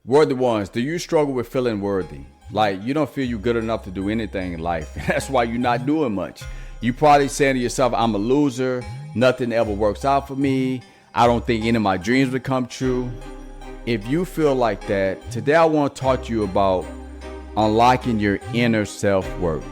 Worthy ones, do you struggle with feeling worthy? Like you don't feel you good enough to do anything in life. That's why you're not doing much. You probably saying to yourself, I'm a loser. Nothing ever works out for me. I don't think any of my dreams would come true. If you feel like that, today I want to talk to you about unlocking your inner self-worth.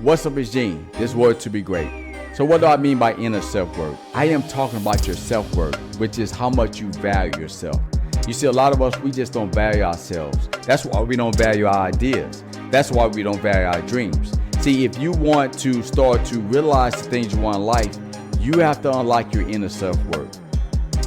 What's up, it's Gene. This word to be great. So what do I mean by inner self-worth? I am talking about your self-worth, which is how much you value yourself. You see, a lot of us, we just don't value ourselves. That's why we don't value our ideas. That's why we don't value our dreams. See, if you want to start to realize the things you want in life, you have to unlock your inner self-worth.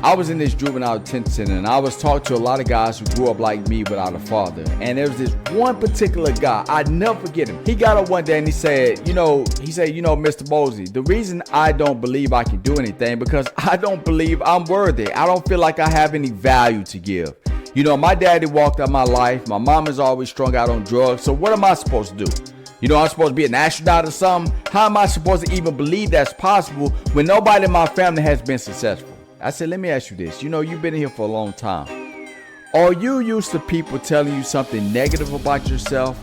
I was in this juvenile detention center and I was talking to a lot of guys who grew up like me without a father. And there was this one particular guy, I'd never forget him. He got up one day and he said, Mr. Mosley, the reason I don't believe I can do anything because I don't believe I'm worthy. I don't feel like I have any value to give. My daddy walked out my life. My mom is always strung out on drugs. So what am I supposed to do? I'm supposed to be an astronaut or something. How am I supposed to even believe that's possible when nobody in my family has been successful? I said, let me ask you this. You've been here for a long time. Are you used to people telling you something negative about yourself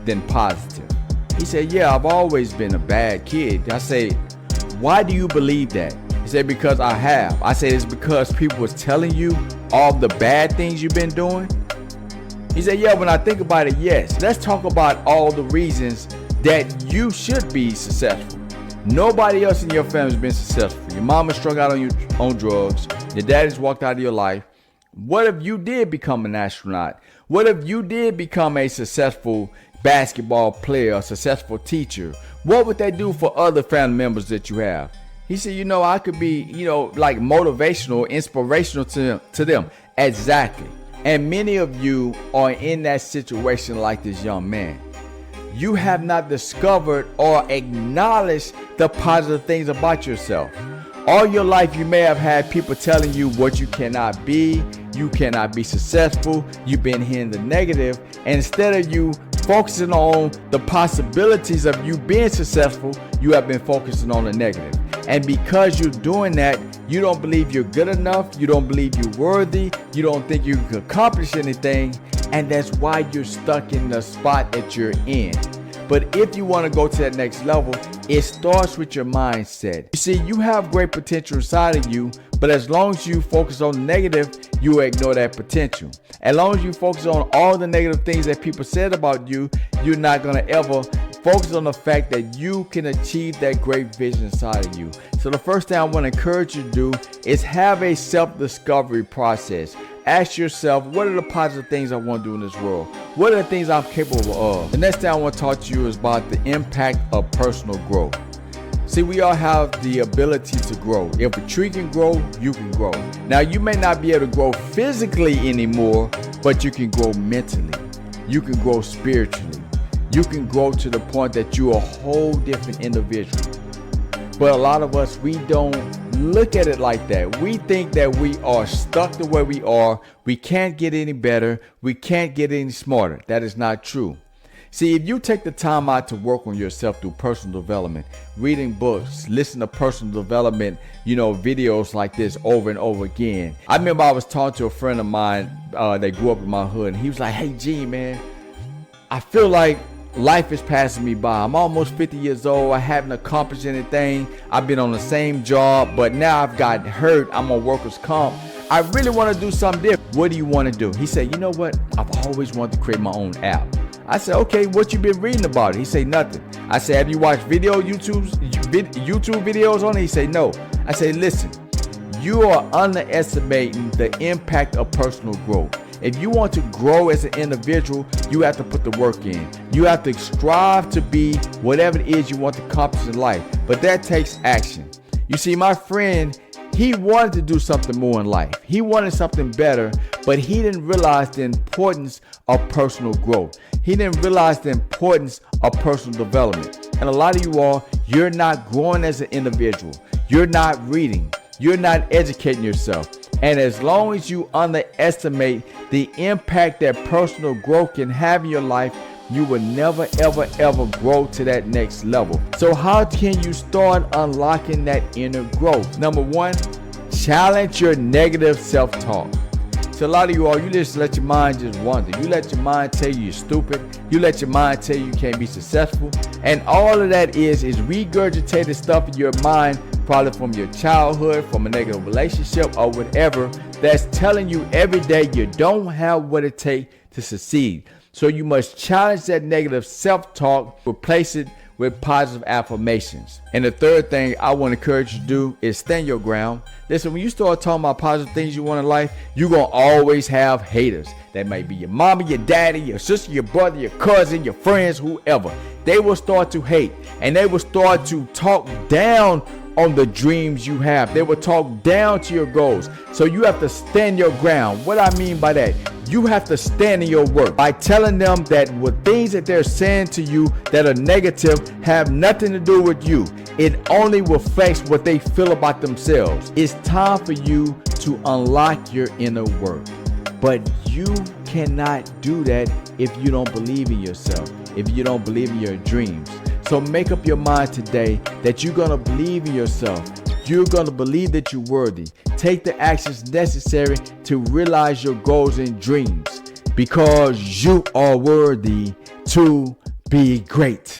than positive? He said, yeah, I've always been a bad kid. I said, why do you believe that? He said, because I have. I said, it's because people was telling you all the bad things you've been doing? He said, yeah, when I think about it, yes. Let's talk about all the reasons that you should be successful. Nobody else in your family has been successful. Your mama struck out on drugs. Your daddy's walked out of your life. What if you did become an astronaut? What if you did become a successful basketball player, a successful teacher? What would that do for other family members that you have? He said, I could be, like motivational, inspirational to them. Exactly. And many of you are in that situation like this young man. You have not discovered or acknowledged the positive things about yourself. All your life, you may have had people telling you what you cannot be successful. You've been hearing the negative. And instead of you focusing on the possibilities of you being successful, you have been focusing on the negative. And because you're doing that, you don't believe you're good enough. You don't believe you're worthy. You don't think you can accomplish anything. And that's why you're stuck in the spot that you're in. But if you want to go to that next level, it starts with your mindset. You see, you have great potential inside of you, but as long as you focus on the negative, you will ignore that potential. As long as you focus on all the negative things that people said about you, you're not going to ever focus on the fact that you can achieve that great vision inside of you. So the first thing I want to encourage you to do is have a self-discovery process. Ask yourself, what are the positive things I want to do in this world? What are the things I'm capable of? The next thing I want to talk to you is about the impact of personal growth. See, we all have the ability to grow. If a tree can grow, you can grow. Now, you may not be able to grow physically anymore, but you can grow mentally. You can grow spiritually. You can grow to the point that you're a whole different individual. But a lot of us, we don't look at it like that. We think that we are stuck the way we are. We can't get any better. We can't get any smarter. That is not true. See, if you take the time out to work on yourself through personal development, reading books, listen to personal development, videos like this over and over again. I remember I was talking to a friend of mine that grew up in my hood, and he was like, hey, G, man, I feel like life is passing me by. I'm almost 50 years old. I haven't accomplished anything. I've been on the same job, but now I've got hurt. I'm on workers' comp. I really want to do something different. What do you want to do? He said, you know what? I've always wanted to create my own app. I said, okay, what you been reading about it? He said, nothing. I said, have you watched YouTube videos on it? He said, no. I said, listen, you are underestimating the impact of personal growth. If you want to grow as an individual, you have to put the work in. You have to strive to be whatever it is you want to accomplish in life. But that takes action. You see, my friend, he wanted to do something more in life. He wanted something better, but he didn't realize the importance of personal growth. He didn't realize the importance of personal development. And a lot of you all, you're not growing as an individual. You're not reading. You're not educating yourself. And as long as you underestimate the impact that personal growth can have in your life, you will never, ever, ever grow to that next level. So how can you start unlocking that inner growth? Number one, challenge your negative self-talk. So a lot of you all, you just let your mind just wander. You let your mind tell you you're stupid. You let your mind tell you can't be successful. And all of that is regurgitated stuff in your mind, probably from your childhood, from a negative relationship or whatever, that's telling you every day you don't have what it takes to succeed. So you must challenge that negative self-talk, replace it with positive affirmations. And the third thing I want to encourage you to do is stand your ground. Listen, when you start talking about positive things you want in life, you're going to always have haters. That may be your mama, your daddy, your sister, your brother, your cousin, your friends, whoever. They will start to hate, and they will start to talk down on the dreams you have. They will talk down to your goals. So you have to stand your ground. What I mean by that, you have to stand in your work by telling them that what things that they're saying to you that are negative have nothing to do with you. It only reflects what they feel about themselves. It's time for you to unlock your inner work. But you cannot do that if you don't believe in yourself, if you don't believe in your dreams. So make up your mind today that you're going to believe in yourself. You're going to believe that you're worthy. Take the actions necessary to realize your goals and dreams, because you are worthy to be great.